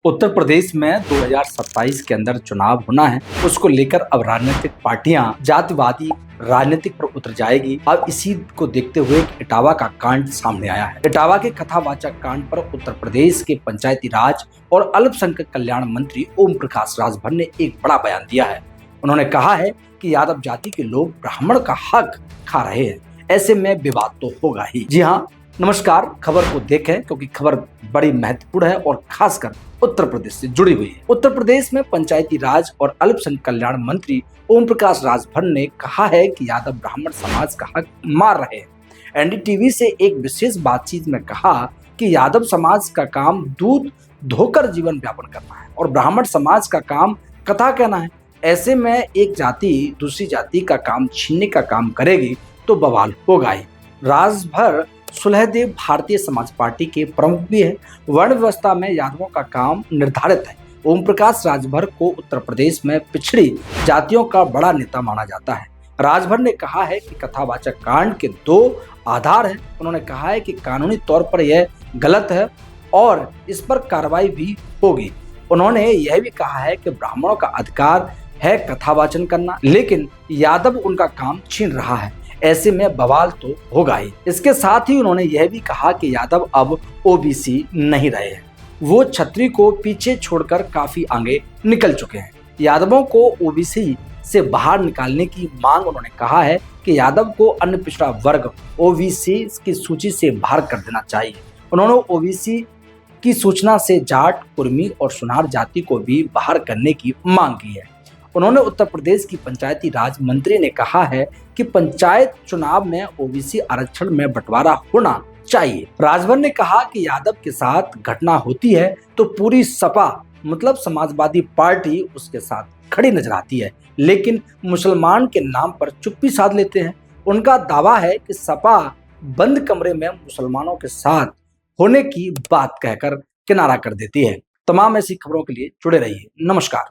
उत्तर प्रदेश में 2027 के अंदर चुनाव होना है। उसको लेकर अब राजनीतिक पार्टियां जातिवादी राजनीतिक पर उतर जाएगी। अब इसी को देखते हुए इटावा का कांड सामने आया है। इटावा के कथावाचक कांड पर उत्तर प्रदेश के पंचायती राज और अल्पसंख्यक कल्याण मंत्री ओम प्रकाश राजभर ने एक बड़ा बयान दिया है। उन्होंने कहा है कि यादव जाति के लोग ब्राह्मण का हक खा रहे हैं, ऐसे में विवाद तो होगा ही। जी हाँ, नमस्कार, खबर को देखें क्योंकि खबर बड़ी महत्वपूर्ण है और खासकर उत्तर प्रदेश से जुड़ी हुई है। उत्तर प्रदेश में पंचायती राज और अल्पसंख्यक कल्याण मंत्री ओम प्रकाश राजभर ने कहा है कि यादव ब्राह्मण समाज का हक मार रहे हैं। एनडीटीवी से एक विशेष बातचीत में कहा कि यादव समाज का काम दूध धोकर जीवन यापन करना है और ब्राह्मण समाज का काम कथा कहना है। ऐसे में एक जाति दूसरी जाति का काम छीनने का काम करेगी तो बवाल होगा ही। राजभर सुलहदेव भारतीय समाज पार्टी के प्रमुख भी है। वर्ण व्यवस्था में यादवों का काम निर्धारित है। ओम प्रकाश राजभर को उत्तर प्रदेश में पिछड़ी जातियों का बड़ा नेता माना जाता है। राजभर ने कहा है कि कथावाचक कांड के दो आधार हैं। उन्होंने कहा है कि कानूनी तौर पर यह गलत है और इस पर कार्रवाई भी होगी। उन्होंने यह भी कहा है कि ब्राह्मणों का अधिकार है कथावाचन करना, लेकिन यादव उनका काम छीन रहा है, ऐसे में बवाल तो होगा ही। इसके साथ ही उन्होंने यह भी कहा कि यादव अब ओबीसी नहीं रहे हैं, वो छतरी को पीछे छोड़कर काफी आगे निकल चुके हैं। यादवों को ओबीसी से बाहर निकालने की मांग उन्होंने कहा है कि यादव को अन्य पिछड़ा वर्ग ओबीसी की सूची से बाहर कर देना चाहिए। उन्होंने ओबीसी की सूचना से जाट, कुर्मी और सुनार जाति को भी बाहर करने की मांग की है। उन्होंने उत्तर प्रदेश की पंचायती राज मंत्री ने कहा है कि पंचायत चुनाव में ओबीसी आरक्षण में बंटवारा होना चाहिए। राजभर ने कहा कि यादव के साथ घटना होती है तो पूरी सपा मतलब समाजवादी पार्टी उसके साथ खड़ी नजर आती है, लेकिन मुसलमान के नाम पर चुप्पी साध लेते हैं। उनका दावा है कि सपा बंद कमरे में मुसलमानों के साथ होने की बात कहकर किनारा कर देती है। तमाम ऐसी खबरों के लिए जुड़े रहिए। नमस्कार।